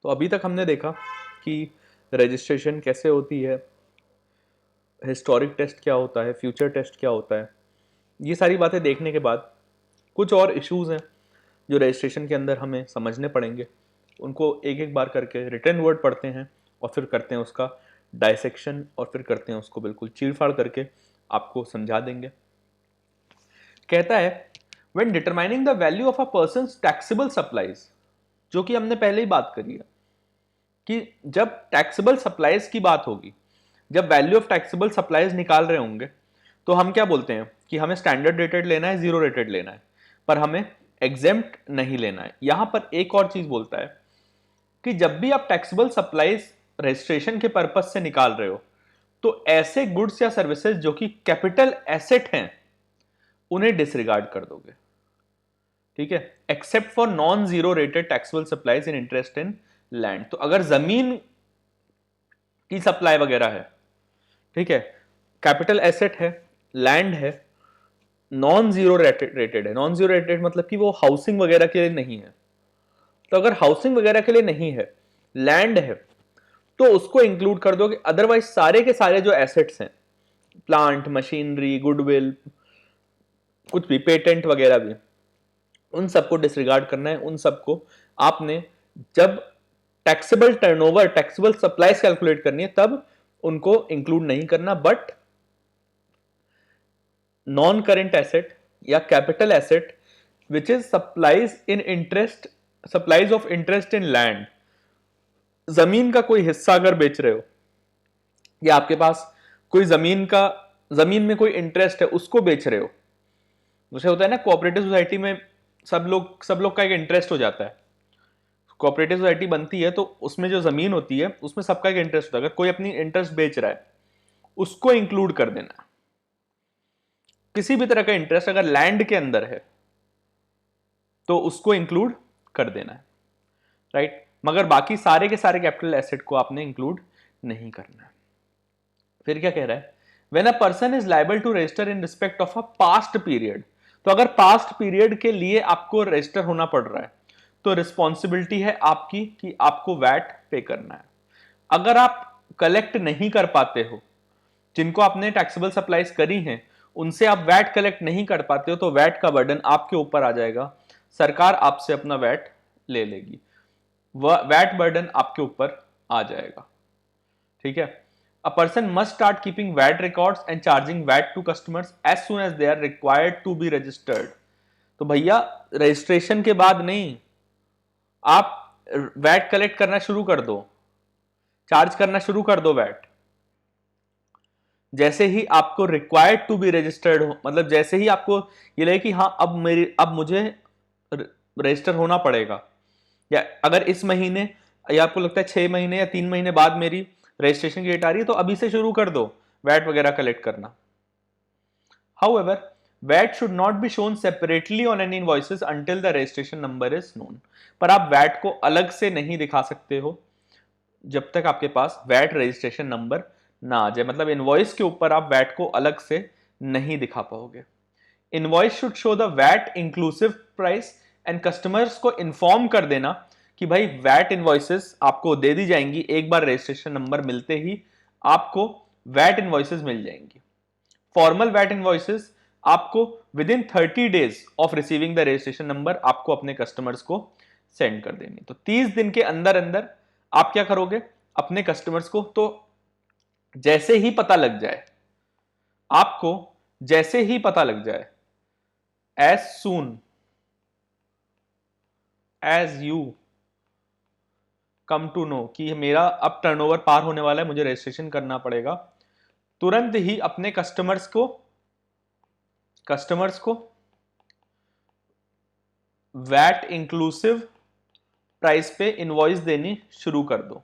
तो अभी तक हमने देखा कि रजिस्ट्रेशन कैसे होती है, हिस्टोरिक टेस्ट क्या होता है, फ्यूचर टेस्ट क्या होता है। ये सारी बातें देखने के बाद कुछ और इश्यूज हैं जो रजिस्ट्रेशन के अंदर हमें समझने पड़ेंगे। उनको एक एक बार करके रिटर्न वर्ड पढ़ते हैं और फिर करते हैं उसका डायसेक्शन और फिर करते हैं उसको बिल्कुल चीरफाड़ करके आपको समझा देंगे। कहता है when determining the value of a persons taxable supplies, जो कि हमने पहले ही बात करी है कि जब टैक्सेबल सप्लाईज की बात होगी, जब वैल्यू ऑफ टैक्सेबल सप्लाईज निकाल रहे होंगे तो हम क्या बोलते हैं कि हमें स्टैंडर्ड रेटेड लेना है, जीरो रेटेड लेना है, पर हमें एग्जेम्प्ट नहीं लेना है। यहां पर एक और चीज बोलता है कि जब भी आप टैक्सेबल सप्लाईज रजिस्ट्रेशन के पर्पज से निकाल रहे हो तो ऐसे गुड्स या सर्विसेज जो कि कैपिटल एसेट हैं उन्हें डिसरिगार्ड कर दोगे। ठीक है, except for non zero rated taxable supplies in interest in land. तो अगर जमीन की सप्लाई वगैरह है, ठीक है, कैपिटल एसेट है, लैंड है, नॉन जीरो रेटेड है। नॉन जीरो रेटेड मतलब कि वो हाउसिंग वगैरह के लिए नहीं है। तो अगर हाउसिंग वगैरह के लिए नहीं है, लैंड है, तो उसको इंक्लूड कर दोगे। अदरवाइज सारे के सारे जो एसेट्स हैं, प्लांट, मशीनरी, गुडविल, कुछ भी पेटेंट वगैरह भी, उन सबको डिसरिगार्ड करना है। उन सबको आपने जब taxable turnover, taxable supplies calculate करनी है तब उनको इंक्लूड नहीं करना। बट नॉन करेंट एसेट या capital asset which is supplies in interest, supplies of interest in land, जमीन का कोई हिस्सा अगर बेच रहे हो या आपके पास कोई जमीन में कोई इंटरेस्ट है उसको बेच रहे हो, जैसे होता है ना कोऑपरेटिव सोसाइटी में सब लोग का एक इंटरेस्ट हो जाता है। कोऑपरेटिव सोसाइटी बनती है तो उसमें जो जमीन होती है उसमें सबका एक इंटरेस्ट होता है। अगर कोई अपनी इंटरेस्ट बेच रहा है उसको इंक्लूड कर देना। किसी भी तरह का इंटरेस्ट अगर लैंड के अंदर है तो उसको इंक्लूड कर देना है, राइट। मगर बाकी सारे के सारे कैपिटल एसेट को आपने इंक्लूड नहीं करना है। फिर क्या कह रहा है, when a person is liable to register in respect of a past period. तो अगर पास्ट पीरियड के लिए आपको रजिस्टर होना पड़ रहा है तो रिस्पॉन्सिबिलिटी है आपकी कि आपको वैट पे करना है। अगर आप कलेक्ट नहीं कर पाते हो, जिनको आपने टैक्सेबल सप्लाईज करी हैं उनसे आप वैट कलेक्ट नहीं कर पाते हो, तो वैट का बर्डन आपके ऊपर आ जाएगा। सरकार आपसे अपना वैट ले लेगी, वैट बर्डन आपके ऊपर आ जाएगा। ठीक है, a person must start keeping VAT records and charging VAT to customers as soon as they are required to be registered. तो भैया रजिस्ट्रेशन के बाद नहीं, आप वैट कलेक्ट करना शुरू कर दो, चार्ज करना शुरू कर दो वैट। जैसे ही आपको रिक्वायर्ड टू बी रजिस्टर्ड हो, मतलब जैसे ही आपको ये लगे कि हाँ अब मुझे रजिस्टर होना पड़ेगा, या अगर इस महीने या आपको लगता है 6 महीने या 3 महीने बाद मेरी रजिस्ट्रेशन की डेट आ रही है तो अभी से शुरू कर दो वैट वगैरह कलेक्ट करना। However, VAT should not be shown separately on any invoices until the registration number is known। पर आप वैट को अलग से नहीं दिखा सकते हो जब तक आपके पास वैट रजिस्ट्रेशन नंबर ना आ जाए। मतलब इनवॉइस के ऊपर आप वैट को अलग से नहीं दिखा पाओगे। Invoice should show the VAT inclusive price and customers को इन्फॉर्म कर देना कि भाई वैट इनवॉइसेस आपको दे दी जाएंगी। एक बार रजिस्ट्रेशन नंबर मिलते ही आपको वैट इनवॉइसेस मिल जाएंगी। फॉर्मल वैट इनवॉइसेस आपको with in 30 days of receiving the registration number आपको अपने कस्टमर्स को सेंड कर देनी। तो 30 दिन के अंदर अंदर आप क्या करोगे अपने कस्टमर्स को, तो जैसे ही पता लग जाए आपको, जैसे ही पता लग जाए, as soon as you come to know कि मेरा अब टर्नओवर पार होने वाला है, मुझे रजिस्ट्रेशन करना पड़ेगा, तुरंत ही अपने कस्टमर्स को वैट इंक्लूसिव प्राइस पे इनवॉइस देनी शुरू कर दो।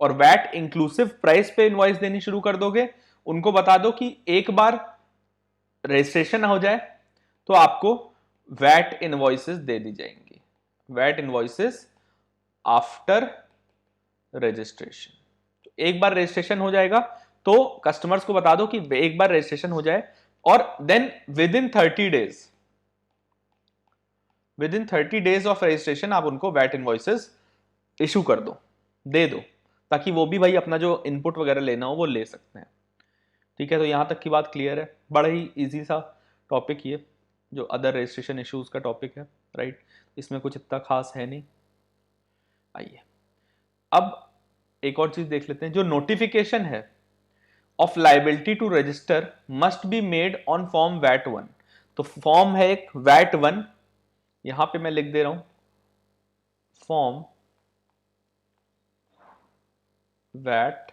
और वैट इंक्लूसिव प्राइस पे इनवॉइस देनी शुरू कर दोगे, उनको बता दो कि एक बार रजिस्ट्रेशन हो जाए तो आपको वैट इनवॉइसेस दे दी जाएंगी। VAT invoices after registration. एक बार रजिस्ट्रेशन हो जाएगा तो कस्टमर्स को बता दो कि एक बार रजिस्ट्रेशन हो जाए और then within 30 days of registration आप उनको वैट इनवॉइसेस इशू कर दो, दे दो, ताकि वो भी भाई अपना जो इनपुट वगैरह लेना हो वो ले सकते हैं। ठीक है, तो यहाँ तक की बात क्लियर है। बड़ा ही इजी सा टॉपिक ये, जो अदर रजिस्ट्रेशन इश्यूज का टॉपिक है, राइट। इसमें कुछ इतना खास है नहीं। आइए अब एक और चीज देख लेते हैं। जो नोटिफिकेशन है of liability to register must be made on form VAT 1। तो फॉर्म है एक वैट 1, यहां पे मैं लिख दे रहा हूं form VAT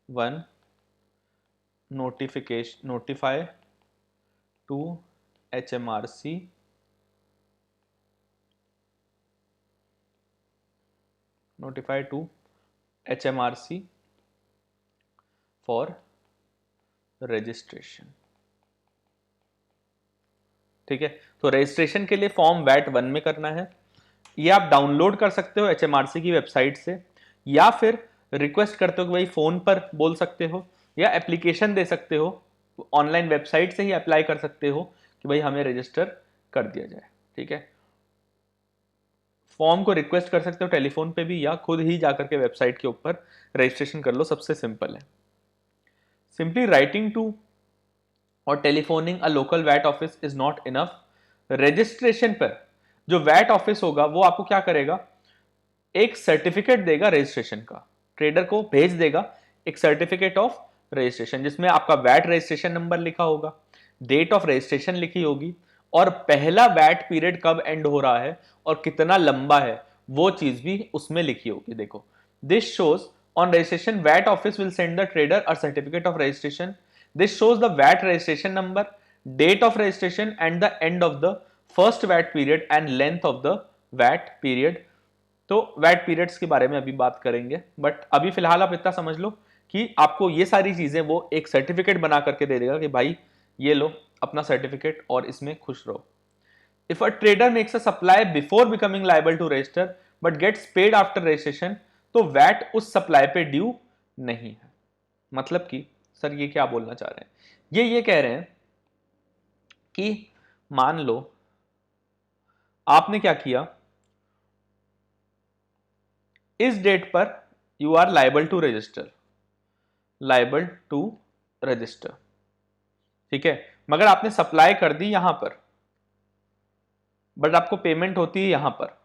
1 notification notify to HMRC notify to HMRC for registration. ठीक है, तो रजिस्ट्रेशन के लिए फॉर्म वैट 1 में करना है। ये आप डाउनलोड कर सकते हो HMRC की वेबसाइट से, या फिर रिक्वेस्ट करते हो कि भाई फोन पर बोल सकते हो, या एप्लीकेशन दे सकते हो, ऑनलाइन वेबसाइट से ही अप्लाई कर सकते हो कि भाई हमें रजिस्टर कर दिया जाए। ठीक है, फॉर्म को रिक्वेस्ट कर सकते हो टेलीफोन पे भी, या खुद ही जाकर के वेबसाइट के ऊपर रजिस्ट्रेशन कर लो, सबसे सिंपल है। Simply writing to or telephoning a local VAT office is not enough. Registration पर जो वैट ऑफिस होगा वो आपको क्या करेगा, एक सर्टिफिकेट देगा रजिस्ट्रेशन का, ट्रेडर को भेज देगा एक सर्टिफिकेट ऑफ रजिस्ट्रेशन, जिसमें आपका वैट रजिस्ट्रेशन नंबर लिखा होगा, डेट ऑफ रजिस्ट्रेशन लिखी होगी, और पहला वैट पीरियड कब एंड हो रहा है और कितना लंबा है वो चीज भी उसमें लिखी होगी। देखो, this shows on registration VAT office will send the trader a certificate of registration. This shows the VAT registration number, date of registration and the end of the first VAT period and length of the VAT period. तो VAT periods के बारे में अभी बात करेंगे, but अभी फिलहाल आप इतना समझ लो कि आपको ये सारी चीजें वो एक सर्टिफिकेट बना करके दे देगा कि भाई ये लो अपना सर्टिफिकेट और इसमें खुश रहो। If a trader makes a supply before becoming liable to register but gets paid after registration, तो वैट उस सप्लाई पे ड्यू नहीं है। मतलब कि सर ये क्या बोलना चाह रहे हैं, ये कह रहे हैं कि मान लो आपने क्या किया, इस डेट पर you are liable to register, liable to register, ठीक है, मगर आपने सप्लाई कर दी यहां पर, बट आपको पेमेंट होती है यहां पर,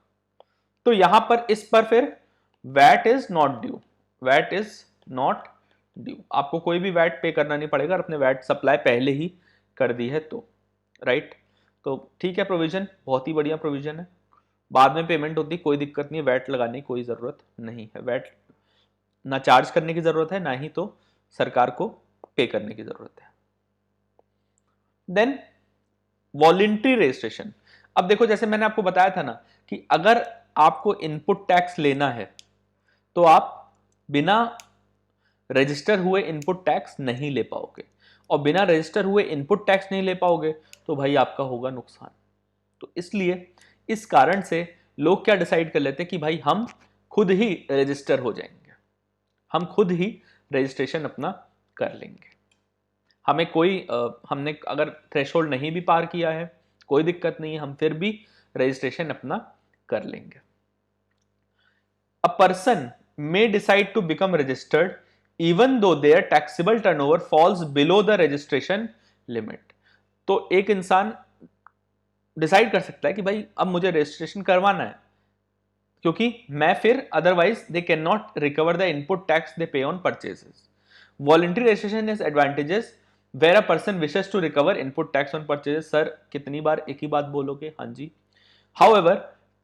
तो यहां पर इस पर फिर VAT is not due, VAT is not due, आपको कोई भी वैट पे करना नहीं पड़ेगा, अपने वैट सप्लाई पहले ही कर दी है तो, राइट। तो ठीक है, प्रोविजन बहुत ही बढ़िया प्रोविजन है, बाद में पेमेंट होती कोई दिक्कत नहीं है, वैट लगाने की कोई जरूरत नहीं है, वैट ना चार्ज करने की जरूरत है, ना ही तो सरकार को पे करने की जरूरत है। Then voluntary registration. अब देखो, जैसे मैंने आपको बताया था ना कि अगर आपको इनपुट टैक्स लेना है तो आप बिना रजिस्टर हुए इनपुट टैक्स नहीं ले पाओगे, और बिना रजिस्टर हुए इनपुट टैक्स नहीं ले पाओगे तो भाई आपका होगा नुकसान। तो इसलिए इस कारण से लोग क्या डिसाइड कर लेते हैं कि भाई हम खुद ही रजिस्टर हो जाएंगे, हम खुद ही रजिस्ट्रेशन अपना कर लेंगे, हमें कोई हमने अगर थ्रेशोल्ड नहीं भी पार किया है कोई दिक्कत नहीं है, हम फिर भी रजिस्ट्रेशन अपना कर लेंगे। A person may decide to become registered even though their taxable turnover falls below the registration limit. तो एक इंसान डिसाइड कर सकता है कि भाई अब मुझे रजिस्ट्रेशन करवाना है, क्योंकि मैं फिर otherwise they can not recover the input tax they pay on purchases. Voluntary registration is advantages where a person wishes to recover input tax on purchases. Sir कितनी बार एक ही बात बोलोगे, हाँ जी। However,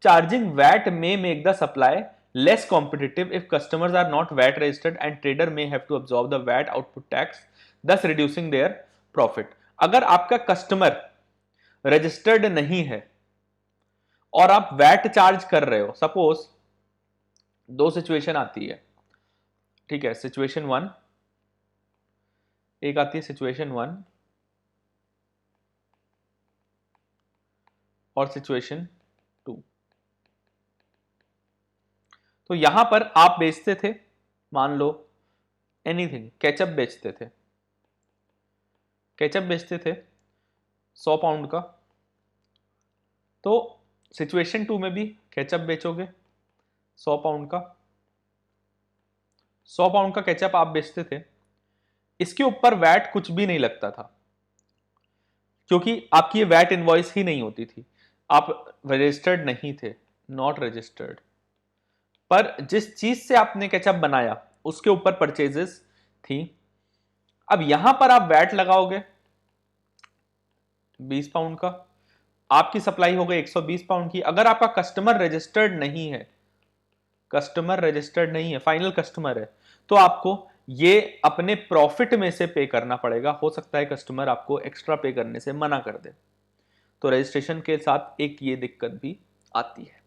charging VAT may make the supply less competitive if customers are not VAT registered and trader may have to absorb the VAT output tax, thus reducing their profit। अगर आपका customer registered नहीं है और आप VAT charge कर रहे हो, suppose दो सिचुएशन आती है, ठीक है, सिचुएशन वन, एक आती है सिचुएशन वन और सिचुएशन टू। तो यहां पर आप बेचते थे, मान लो एनीथिंग, केचप बेचते थे, केचप बेचते थे 100 पाउंड का, तो सिचुएशन टू में भी केचप बेचोगे, 100 पाउंड का 100 पाउंड का केचप आप बेचते थे, इसके ऊपर वैट कुछ भी नहीं लगता था, क्योंकि आपकी ये वैट इनवॉइस ही नहीं होती थी, आप रजिस्टर्ड नहीं थे, नॉट रजिस्टर्ड। पर जिस चीज से आपने केचप बनाया उसके ऊपर परचेजेस थी। अब यहां पर आप वैट लगाओगे 20 पाउंड का, आपकी सप्लाई हो गई 120 पाउंड की। अगर आपका कस्टमर रजिस्टर्ड नहीं है, कस्टमर रजिस्टर्ड नहीं है, फाइनल कस्टमर है, तो आपको ये अपने प्रॉफिट में से पे करना पड़ेगा। हो सकता है कस्टमर आपको एक्स्ट्रा पे करने से मना कर दे, तो रजिस्ट्रेशन के साथ एक ये दिक्कत भी आती है,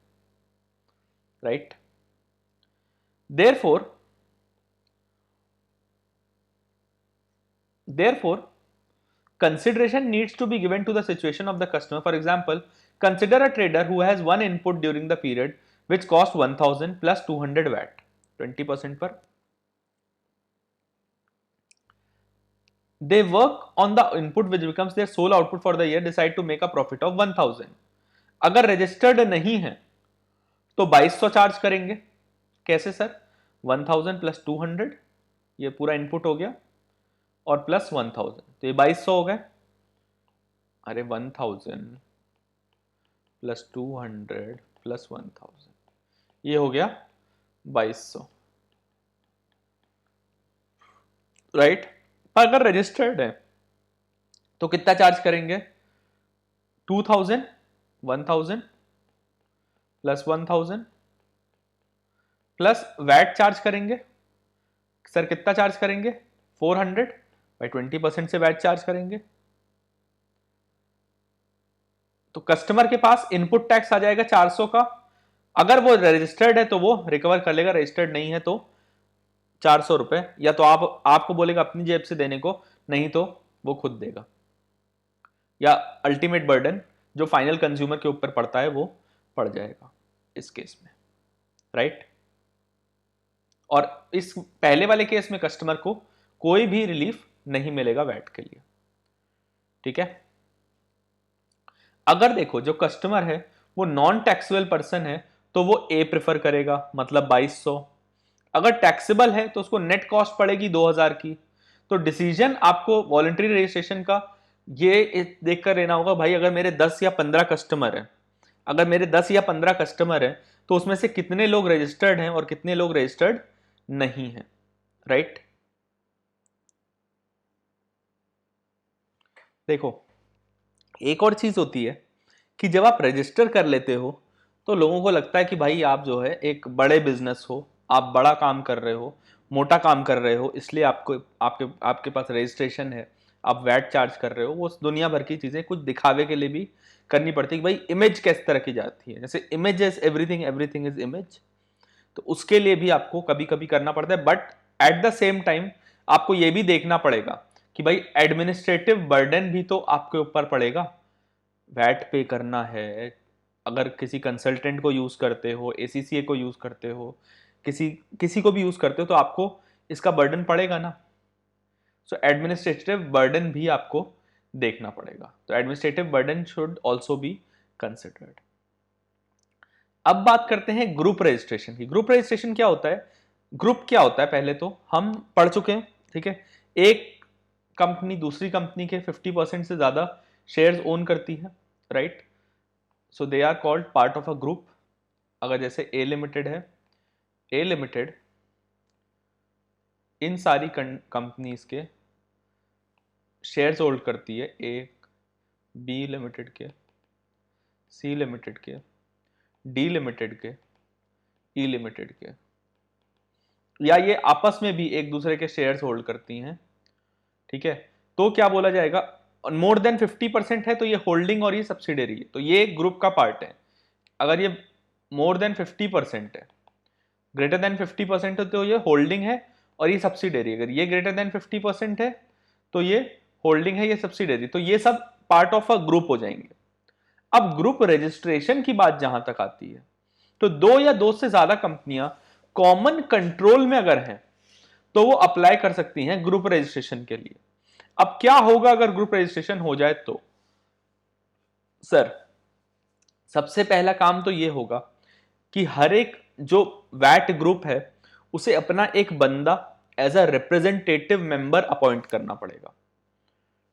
right. Therefore, consideration needs to be given to the situation of the customer. For example, consider a trader who has one input during the period which cost 1000 plus 200 watt, 20% per. They work on the input which becomes their sole output for the year, decide to make a profit of 1000. अगर registered नहीं है तो 2200 charge करेंगे। कैसे sir? 1000 plus 200, ये पूरा input हो गया, और प्लस 1000, तो ये 2200 हो गए। अरे 1000 प्लस 200 प्लस 1000, ये हो गया 2200, राइट। पर अगर रजिस्टर्ड है तो कितना चार्ज करेंगे? 2000, 1000 प्लस 1000 प्लस वैट चार्ज करेंगे। सर कितना चार्ज करेंगे? 400 बाई 20% से वैट चार्ज करेंगे, तो कस्टमर के पास इनपुट टैक्स आ जाएगा 400 का। अगर वो रजिस्टर्ड है तो वो रिकवर कर लेगा, रजिस्टर्ड नहीं है तो 400 रुपए या तो आपको बोलेगा अपनी जेब से देने को, नहीं तो वो खुद देगा, या अल्टीमेट बर्डन जो फाइनल कंज्यूमर के ऊपर पड़ता है वो पड़ जाएगा इस केस में, राइट। और इस पहले वाले केस में कस्टमर को कोई भी रिलीफ नहीं मिलेगा वैट के लिए, ठीक है। अगर देखो जो कस्टमर है वो नॉन टैक्सेबल पर्सन है तो वो ए प्रेफर करेगा, मतलब 2200। अगर टैक्सेबल है तो उसको नेट कॉस्ट पड़ेगी 2000 की। तो डिसीजन आपको वॉलंटरी रजिस्ट्रेशन का ये देखकर लेना होगा, भाई अगर मेरे 10 या 15 कस्टमर हैं, अगर मेरे 10 या 15 कस्टमर हैं तो उसमें से कितने लोग रजिस्टर्ड हैं और कितने लोग रजिस्टर्ड नहीं हैं, राइट। देखो एक और चीज होती है कि जब आप रजिस्टर कर लेते हो तो लोगों को लगता है कि भाई आप जो है एक बड़े बिजनेस हो, आप बड़ा काम कर रहे हो, मोटा काम कर रहे हो, इसलिए आपको आपके आपके पास रजिस्ट्रेशन है, आप वैट चार्ज कर रहे हो। वो दुनिया भर की चीजें कुछ दिखावे के लिए भी करनी पड़ती है कि भाई इमेज किस तरह की जाती है, जैसे image is everything, everything is image, तो उसके लिए भी आपको कभी कभी करना पड़ता है। But at the same time आपको यह भी देखना पड़ेगा कि भाई एडमिनिस्ट्रेटिव बर्डन भी तो आपके ऊपर पड़ेगा, वैट पे करना है। अगर किसी कंसल्टेंट को यूज करते हो, एसीसीए को यूज करते हो, किसी किसी को भी यूज करते हो तो आपको इसका बर्डन पड़ेगा ना। सो एडमिनिस्ट्रेटिव बर्डन भी आपको देखना पड़ेगा, तो administrative burden should also be considered. अब बात करते हैं ग्रुप रजिस्ट्रेशन की। ग्रुप रजिस्ट्रेशन क्या होता है? ग्रुप क्या होता है पहले तो हम पढ़ चुके हैं, ठीक है। एक कंपनी दूसरी कंपनी के 50% से ज्यादा शेयर्स ओन करती है, right. So they are called part of a group. अगर जैसे ए लिमिटेड है, ए लिमिटेड इन सारी कंपनीज के शेयर्स होल्ड करती है, ए, बी लिमिटेड के, सी लिमिटेड के, डी लिमिटेड के, ई लिमिटेड के, या ये आपस में भी एक दूसरे के शेयर्स होल्ड करती हैं, ठीक है। तो क्या बोला जाएगा? मोर देन 50% है तो ये होल्डिंग और ये सब्सिडरी है, तो ये ग्रुप का पार्ट है। अगर ये मोर देन 50% है, ग्रेटर देन 50% है तो ये होल्डिंग है और ये सब्सिडरी। अगर ये ग्रेटर देन 50% है तो ये होल्डिंग है, ये सब्सिडरी, तो ये सब पार्ट ऑफ अ ग्रुप हो जाएंगे। अब ग्रुप रजिस्ट्रेशन की बात जहां तक आती है तो दो या दो से ज्यादा कंपनियां कॉमन कंट्रोल में अगर हैं तो वो अप्लाई कर सकती हैं ग्रुप रजिस्ट्रेशन के लिए। अब क्या होगा अगर ग्रुप रजिस्ट्रेशन हो जाए तो? सर सबसे पहला काम तो ये होगा कि हर एक जो वैट ग्रुप है उसे अपना एक बंदा as a representative member appoint करना पड़ेगा,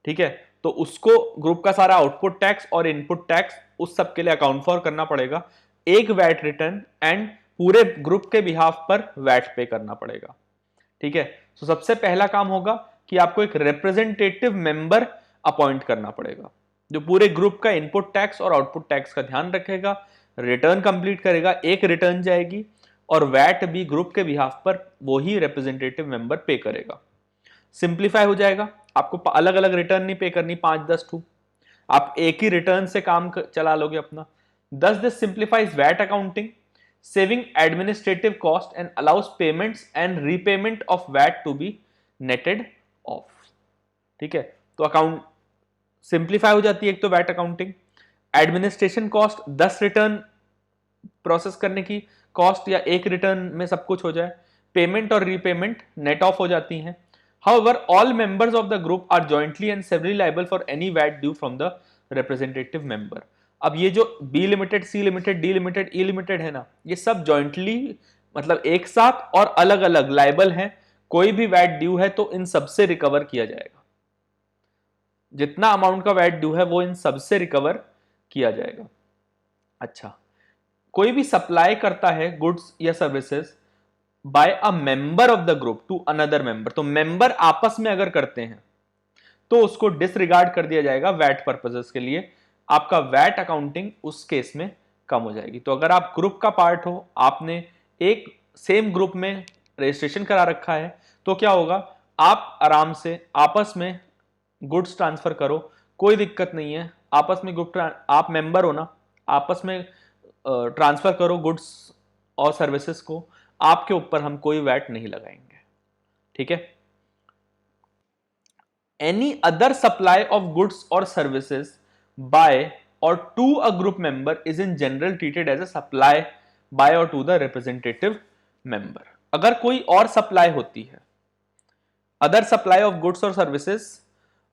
ठीक है। तो उसको ग्रुप का सारा आउटपुट टैक्स और इनपुट टैक्स उस सब के लिए अकाउंट फॉर करना पड़ेगा, एक वैट रिटर्न एंड पूरे ग्रुप के बिहाफ पर वैट पे करना पड़ेगा, ठीक है। तो सबसे पहला काम होगा कि आपको एक रिप्रेजेंटेटिव मेंबर अपॉइंट करना पड़ेगा जो पूरे ग्रुप का इनपुट टैक्स और आउटपुट टैक्स का ध्यान रखेगा, रिटर्न कंप्लीट करेगा, एक रिटर्न जाएगी और वैट भी ग्रुप के बिहाफ पर वो ही रिप्रेजेंटेटिव मेंबर पे करेगा। सिंप्लीफाई हो जाएगा, आपको अलग अलग रिटर्न नहीं पे करनी 5-10 टू, आप एक ही रिटर्न से काम चला लोगे अपना। दस this simplifies VAT accounting, saving administrative cost and allows payments and repayment of VAT to be netted off, ठीक है। तो अकाउंट सिंप्लीफाई हो जाती है एक तो VAT accounting, administration cost 10 return process करने की कॉस्ट या एक रिटर्न में सब कुछ हो जाए, पेमेंट और रीपेमेंट नेट ऑफ हो जाती हैं। However, all members of the group are jointly and severally liable for any VAT due from the representative member. अब ये जो B limited, C limited, D limited, E limited है ना, ये सब जॉइंटली मतलब एक साथ और अलग अलग लाइबल हैं। कोई भी वैट ड्यू है तो इन सबसे रिकवर किया जाएगा, जितना अमाउंट का वैट ड्यू है वो इन सबसे रिकवर किया जाएगा। अच्छा, कोई भी सप्लाई करता है गुड्स या services by a member of the group to another member, तो मेंबर आपस में अगर करते हैं तो उसको डिसरिगार्ड कर दिया जाएगा वैट पर्पसेस के लिए, आपका वैट अकाउंटिंग उस केस में कम हो जाएगी। तो अगर आप ग्रुप का पार्ट हो, आपने एक सेम ग्रुप में रजिस्ट्रेशन करा रखा है, तो क्या होगा, आप आराम से आपस में गुड्स ट्रांसफर करो, कोई दिक्कत नहीं है। आपस में ग्रुप, आप मेंबर हो ना, आपस में ट्रांसफर करो गुड्स और सर्विसेज को, आपके ऊपर हम कोई वैट नहीं लगाएंगे, ठीक है। Any other supply of goods or services by or to a group member is in general treated as a supply by or to the representative member. अगर कोई और सप्लाई होती है, अदर सप्लाई ऑफ गुड्स और services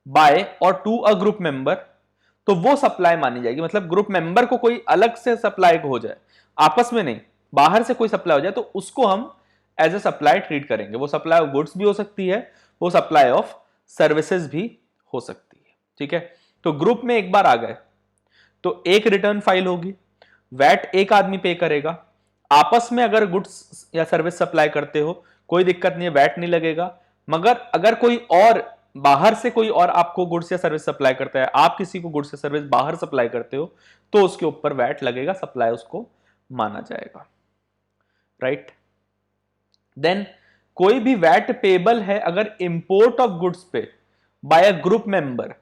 by और to a group member, तो वो supply मानी जाएगी। मतलब ग्रुप मेंबर को कोई अलग से सप्लाई हो जाए, आपस में नहीं, बाहर से कोई सप्लाई हो जाए, तो उसको हम एज ए सप्लाई ट्रीट करेंगे। वो सप्लाई ऑफ गुड्स भी हो सकती है, वो सप्लाई ऑफ सर्विसेज भी हो सकती है, ठीक है। तो ग्रुप में एक बार आ गए तो एक रिटर्न फाइल होगी, वैट एक आदमी पे करेगा, आपस में अगर गुड्स या सर्विस सप्लाई करते हो कोई दिक्कत नहीं है, वैट नहीं लगेगा। मगर अगर कोई और बाहर से कोई और आपको गुड्स या सर्विस सप्लाई करता है, आप किसी को गुड्स या सर्विस बाहर सप्लाई करते हो, तो उसके ऊपर वैट लगेगा, सप्लाई उसको माना जाएगा, राइट। देन कोई भी वैट पेबल है अगर इंपोर्ट ऑफ गुड्स पे बाय अ ग्रुप मेंबर,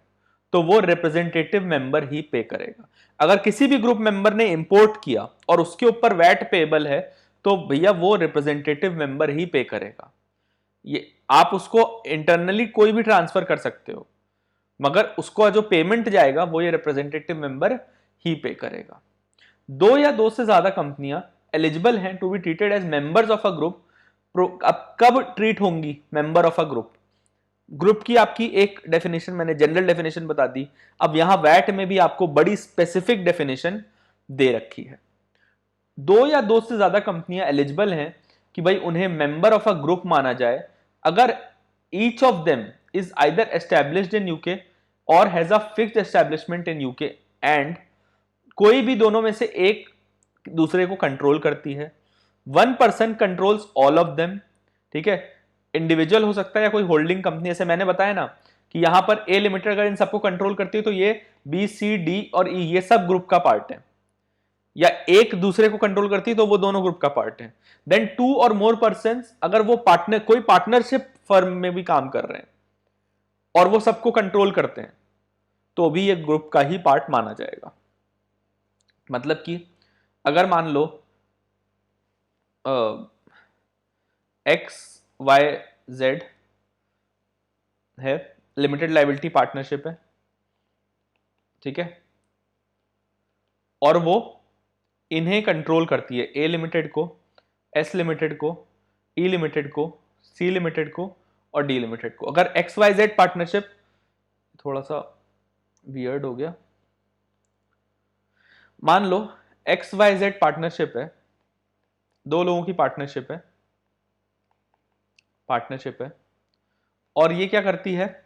तो वो रिप्रेजेंटेटिव मेंबर ही पे करेगा। अगर किसी भी ग्रुप मेंबर ने इंपोर्ट किया और उसके ऊपर वैट पेबल है, तो भैया वो रिप्रेजेंटेटिव मेंबर ही पे करेगा। ये आप उसको इंटरनली कोई भी ट्रांसफर कर सकते हो, मगर उसको जो पेमेंट जाएगा वो ये रिप्रेजेंटेटिव मेंबर ही पे करेगा। दो या दो से ज्यादा कंपनियां एलिजिबल हैं to be treated as members of a group. अब कब ट्रीट होंगी member of a group? Group की आपकी एक डेफिनेशन मैंने जनरल डेफिनेशन बता दी, अब यहां वैट में भी आपको बड़ी स्पेसिफिक डेफिनेशन दे रखी है। दो या दो से ज्यादा कंपनियां एलिजिबल हैं कि भाई उन्हें मेंबर ऑफ अ ग्रुप माना जाए अगर each of them is either established in UK or has a fixed establishment in UK and कोई भी दोनों में से एक दूसरे को कंट्रोल करती है, one person controls all of them, ठीक है। इंडिविजुअल हो सकता है या कोई होल्डिंग कंपनी, जैसे मैंने बताया ना कि यहां पर ए लिमिटेड अगर इन सबको कंट्रोल करती है तो ये बी सी डी और ई ये सब ग्रुप का पार्ट है, या एक दूसरे को कंट्रोल करती है तो वो दोनों ग्रुप का पार्ट है। देन टू और मोर पर्सन, अगर वो पार्टनर कोई पार्टनरशिप फर्म में भी काम कर रहे हैं और वो सबको कंट्रोल करते हैं, तो भी ये ग्रुप का ही पार्ट माना जाएगा। मतलब कि अगर मान लो एक्स वाई जेड है, लिमिटेड लाइबिलिटी पार्टनरशिप है, ठीक है, और वो इन्हें कंट्रोल करती है, ए लिमिटेड को, एस लिमिटेड को, ई लिमिटेड को, सी लिमिटेड को और डी लिमिटेड को। अगर एक्स वाई जेड पार्टनरशिप, थोड़ा सा वियर्ड हो गया, मान लो एक्स वाई जेड पार्टनरशिप है दो लोगों की पार्टनरशिप है और ये क्या करती है,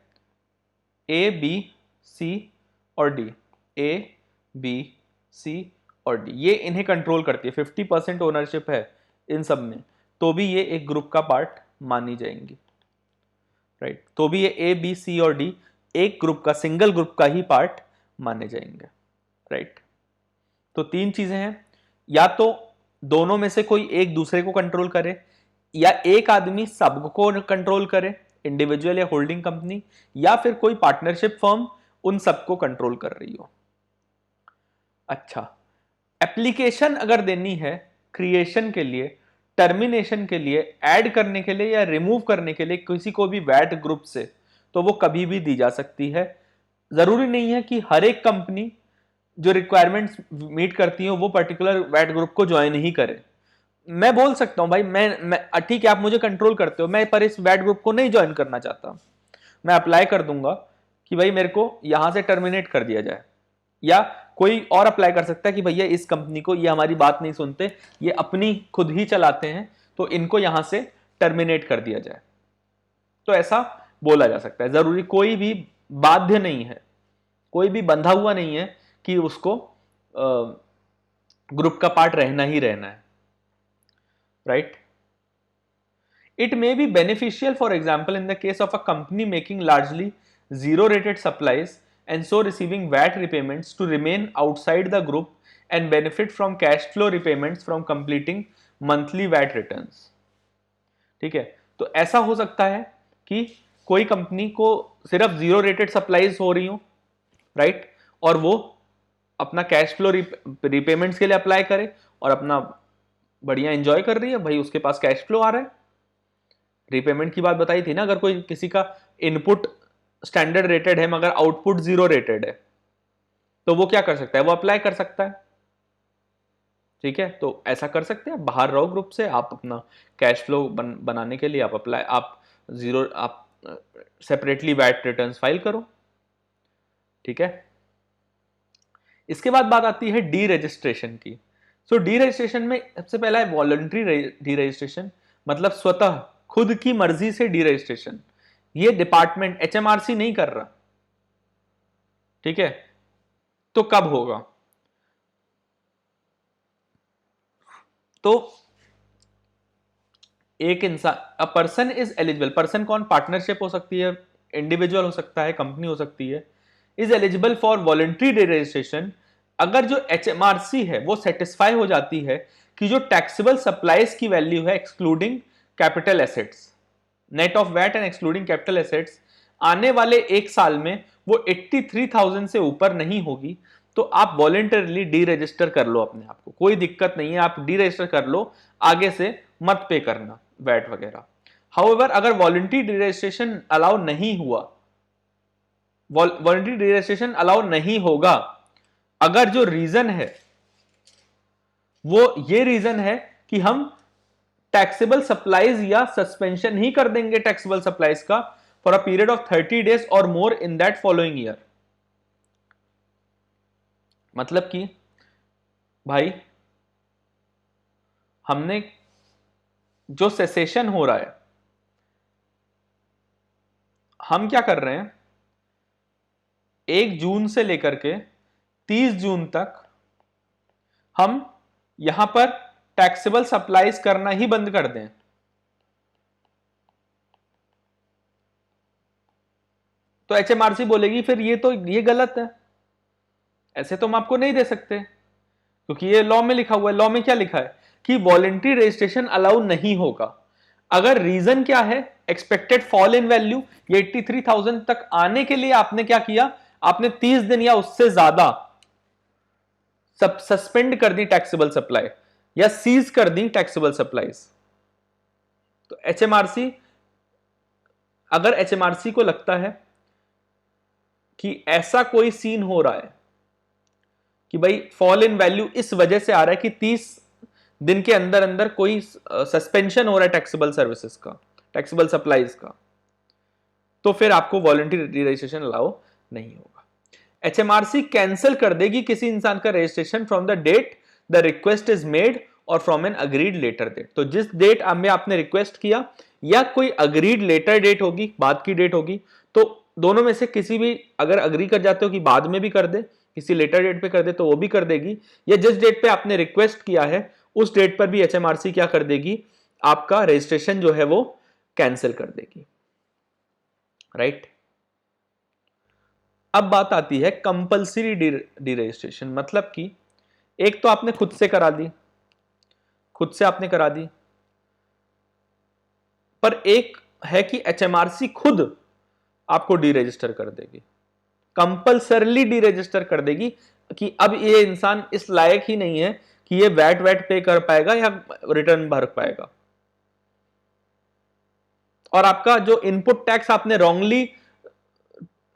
ए बी सी और डी, ए बी सी और डी, ये इन्हें कंट्रोल करती है, 50% ओनरशिप है इन सब में, तो भी ये एक ग्रुप का पार्ट मानी जाएंगी, राइट। तो भी ये ए बी सी और डी एक ग्रुप का, सिंगल ग्रुप का ही पार्ट माने जाएंगे, राइट। तो तीन चीजें हैं, या तो दोनों में से कोई एक दूसरे को कंट्रोल करे, या एक आदमी सबको कंट्रोल करे, इंडिविजुअल या होल्डिंग कंपनी, या फिर कोई पार्टनरशिप फर्म उन सबको कंट्रोल कर रही हो। अच्छा, एप्लीकेशन अगर देनी है क्रिएशन के लिए, टर्मिनेशन के लिए, ऐड करने के लिए या रिमूव करने के लिए किसी को भी वैट ग्रुप से, तो वो कभी भी दी जा सकती है। जरूरी नहीं है कि हर एक कंपनी जो रिक्वायरमेंट्स मीट करती है वो पर्टिकुलर वैट ग्रुप को ज्वाइन ही करे। मैं बोल सकता हूं भाई, मैं ठीक है आप मुझे कंट्रोल करते हो, मैं पर इस वैट ग्रुप को नहीं ज्वाइन करना चाहता, मैं अप्लाई कर दूंगा कि भाई मेरे को यहां से टर्मिनेट कर दिया जाए, या कोई और अप्लाई कर सकता है कि भैया इस कंपनी को, ये हमारी बात नहीं सुनते, ये अपनी खुद ही चलाते हैं, तो इनको यहां से टर्मिनेट कर दिया जाए। तो ऐसा बोला जा सकता है, जरूरी कोई भी बाध्य नहीं है, कोई भी बंधा हुआ नहीं है कि उसको ग्रुप का पार्ट रहना ही रहना है, right. It may be beneficial, for example, in the case of a company making largely zero-rated supplies and so receiving VAT repayments to remain outside the group and benefit from cash flow repayments from completing monthly VAT returns. ठीक है, तो ऐसा हो सकता है कि कोई company को सिर्फ जीरो रेटेड सप्लाईज हो रही हो, राइट, और वो अपना कैश फ्लो रिपेमेंट्स के लिए अप्लाई करे और अपना बढ़िया एंजॉय कर रही है, भाई उसके पास कैश फ्लो आ रहा है। रीपेमेंट की बात बताई थी ना, अगर कोई किसी का इनपुट स्टैंडर्ड रेटेड है मगर आउटपुट जीरो रेटेड है, तो वो क्या कर सकता है, वो अप्लाई कर सकता है, ठीक है। तो ऐसा कर सकते हैं, बाहर रहो ग्रुप से, आप अपना कैश फ्लो बनाने के लिए आप जीरो, आप सेपरेटली वैट रिटर्न्स फाइल करो, ठीक है। इसके बाद बात आती है डी रजिस्ट्रेशन की। सो डी रजिस्ट्रेशन में सबसे पहला है वॉलंटरी डी रजिस्ट्रेशन, मतलब स्वतः खुद की मर्जी से डी रजिस्ट्रेशन, ये डिपार्टमेंट एचएमआरसी नहीं कर रहा, ठीक है। तो कब होगा, तो एक इंसान, अ पर्सन इज एलिजिबल, पर्सन कौन, पार्टनरशिप हो सकती है, इंडिविजुअल हो सकता है, कंपनी हो सकती है, is eligible for voluntary D registration अगर जो एचएमआरसी है वो सेटिस्फाई हो जाती है कि जो टैक्सेबल सप्लाईज की वैल्यू है excluding capital assets, net of VAT and excluding capital assets, आने वाले एक साल में वो 83,000 से ऊपर नहीं होगी, तो आप वॉलंटरली डी रजिस्टर कर लो अपने आप को, कोई दिक्कत नहीं है, आप डी रजिस्टर कर लो, आगे से मत पे करना वैट वगैरह। हाउएवर अगर वॉलंटरी डी रजिस्ट्रेशन अलाउ नहीं हुआ, वॉलंटरी डी रजिस्ट्रेशन अलाउ नहीं होगा अगर जो रीजन है वो ये रीजन है कि हम टैक्सेबल सप्लाईज या सस्पेंशन ही कर देंगे टैक्सेबल सप्लाईज का for a period of 30 days और मोर इन दैट फॉलोइंग ईयर, मतलब कि भाई हमने जो सेसेशन हो रहा है, हम क्या कर रहे हैं, 1 जून से लेकर के 30 जून तक हम यहां पर टैक्सेबल सप्लाईज करना ही बंद कर दें, तो एचएमआरसी बोलेगी फिर ये गलत है, ऐसे तो हम आपको नहीं दे सकते, क्योंकि ये लॉ में लिखा हुआ है। लॉ में क्या लिखा है कि वॉलंटरी रजिस्ट्रेशन अलाउ नहीं होगा अगर रीजन क्या है, एक्सपेक्टेड फॉल इन वैल्यू, ये 83,000 तक आने के लिए आपने क्या किया, आपने 30 दिन या उससे ज्यादा सस्पेंड कर दी टैक्सेबल सप्लाई या सीज कर दी टैक्सेबल सप्लाईज। तो एचएमआरसी, अगर एचएमआरसी को लगता है कि ऐसा कोई सीन हो रहा है कि भाई फॉल इन वैल्यू इस वजह से आ रहा है कि 30 दिन के अंदर अंदर कोई सस्पेंशन हो रहा है टैक्सेबल सर्विसेज का, टैक्सेबल सप्लाईज का, तो फिर आपको वॉलंटरी रजिस्ट्रेशन अलाउ नहीं होगा। एचएमआरसी कैंसिल कर देगी किसी इंसान का registration from the date the request is made or from an agreed later date. तो जिस डेट में आपने रिक्वेस्ट किया या कोई अग्रीड लेटर डेट होगी, बाद की डेट होगी, तो दोनों में से किसी भी अगर अग्री कर जाते हो कि बाद में भी कर दे, किसी लेटर डेट पे कर दे तो वो भी कर देगी, या जिस डेट पे आपने रिक्वेस्ट किया है उस डेट पर भी एचएमआरसी क्या कर देगी, आपका रजिस्ट्रेशन जो है वो कैंसिल कर देगी, राइट। अब बात आती है कंपल्सरी डी रजिस्ट्रेशन, मतलब कि एक तो आपने खुद से करा दी, खुद से आपने करा दी, पर एक है कि एचएमआरसी खुद आपको डी रजिस्टर कर देगी, कंपल्सरली डी रजिस्टर कर देगी कि अब ये इंसान इस लायक ही नहीं है कि ये वैट पे कर पाएगा या रिटर्न भर पाएगा। और आपका जो इनपुट टैक्स आपने रॉन्गली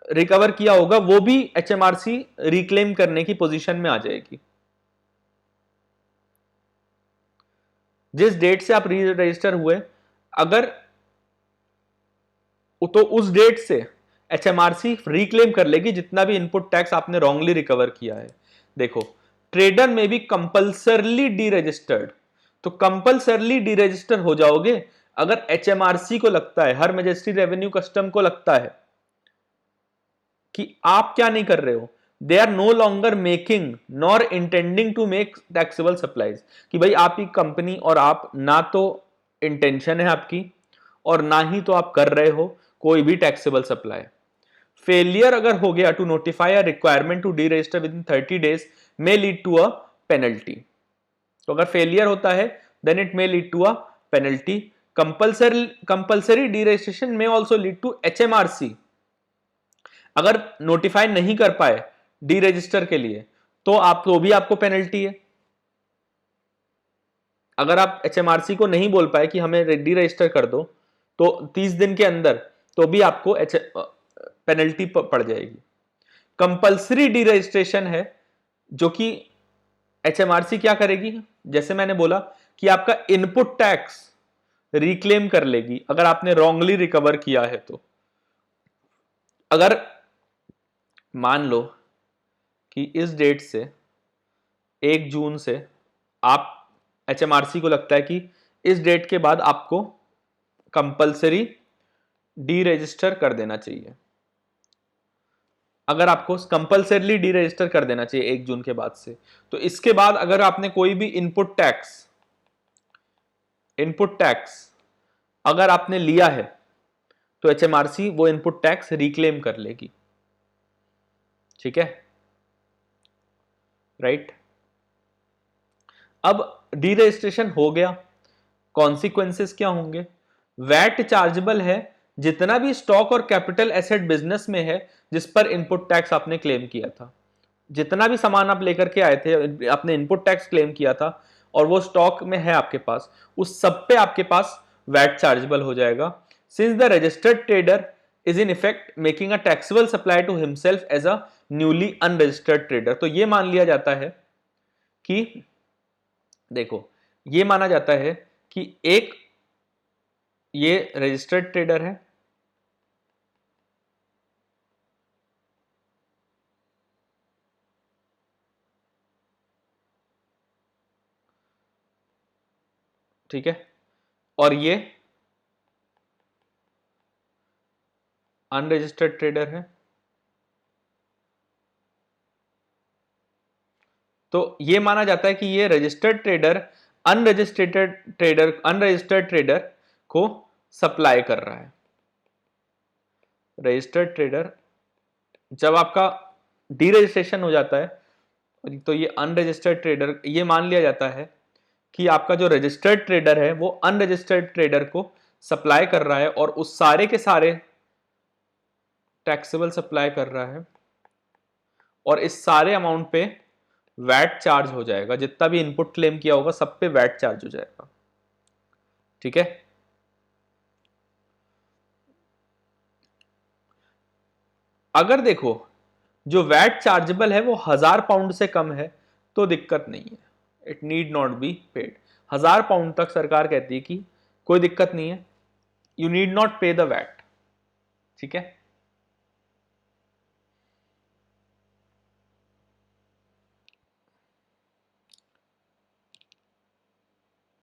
रिकवर किया होगा वो भी एचएमआरसी रिक्लेम करने की पोजीशन में आ जाएगी। जिस डेट से आप री रजिस्टर हुए, अगर तो उस डेट से एचएमआरसी रिक्लेम कर लेगी जितना भी इनपुट टैक्स आपने रॉन्गली रिकवर किया है। देखो, ट्रेडर में भी कंपल्सरली डी रजिस्टर्ड, तो कंपल्सरली डी रजिस्टर हो जाओगे अगर एचएमआरसी को लगता है, हर मजिस्ट्री रेवेन्यू कस्टम को लगता है कि आप क्या नहीं कर रहे हो, they are no longer making nor intending to make taxable supplies, कि भाई आप ही कंपनी और आप ना तो इंटेंशन है आपकी और ना ही तो आप कर रहे हो कोई भी टैक्सेबल सप्लाई। फेलियर अगर हो गया to notify a requirement to deregister within 30 days may lead to a penalty. तो अगर फेलियर होता है then it may lead to a penalty. Compulsory deregistration में ऑल्सो लीड टू एचएमआरसी, अगर notify नहीं कर पाए D register के लिए तो भी आपको पेनल्टी है। अगर आप एचएमआरसी को नहीं बोल पाए कि हमें डी रजिस्टर कर दो तो 30 दिन के अंदर, तो भी आपको पेनल्टी पड़ जाएगी। कंपल्सरी डी रजिस्ट्रेशन है जो कि एचएमआरसी क्या करेगी, जैसे मैंने बोला कि आपका इनपुट टैक्स रिक्लेम कर लेगी अगर आपने रॉन्गली रिकवर किया है। तो अगर मान लो कि इस डेट से 1 जून से आप एचएमआरसी को लगता है कि इस डेट के बाद आपको कंपल्सरी डी रजिस्टर कर देना चाहिए, अगर आपको कंपल्सरली डी रजिस्टर कर देना चाहिए 1 जून के बाद से, तो इसके बाद अगर आपने कोई भी इनपुट टैक्स अगर आपने लिया है तो एचएमआरसी वो इनपुट टैक्स रिक्लेम कर लेगी, ठीक है, राइट। अब डी रजिस्ट्रेशन हो गया, कॉन्सिक्वेंसेस क्या होंगे? वैट चार्जेबल है जितना भी स्टॉक और कैपिटल एसेट बिजनेस में है जिस पर इनपुट टैक्स आपने क्लेम किया था, जितना भी सामान आप लेकर के आए थे आपने इनपुट टैक्स क्लेम किया था और वो स्टॉक में है आपके पास, उस सब पे आपके पास वैट चार्जेबल हो जाएगा। Since the registered trader is in effect making a taxable supply to himself as a newly unregistered trader, तो ये मान लिया जाता है कि, देखो ये माना जाता है कि एक ये रजिस्टर्ड ट्रेडर है, ठीक है, और ये अनरजिस्टर्ड ट्रेडर है। तो ये माना जाता है कि ये रजिस्टर्ड ट्रेडर अनरजिस्टर्ड ट्रेडर को सप्लाई कर रहा है। रजिस्टर्ड ट्रेडर जब आपका डी रजिस्ट्रेशन हो जाता है तो ये अनरजिस्टर्ड ट्रेडर, ये मान लिया जाता है कि आपका जो रजिस्टर्ड ट्रेडर है वो अनरजिस्टर्ड ट्रेडर को सप्लाई कर रहा है और उस सारे के सारे टैक्सेबल सप्लाई कर रहा है और इस सारे अमाउंट पे वैट चार्ज हो जाएगा, जितना भी इनपुट क्लेम किया होगा सब पे वैट चार्ज हो जाएगा, ठीक है। अगर देखो जो वैट चार्जेबल है वो 1000 पाउंड से कम है तो दिक्कत नहीं है, it need not be paid. 1000 pound तक सरकार कहती है कि कोई दिक्कत नहीं है, यू नीड नॉट पे द वैट, ठीक है।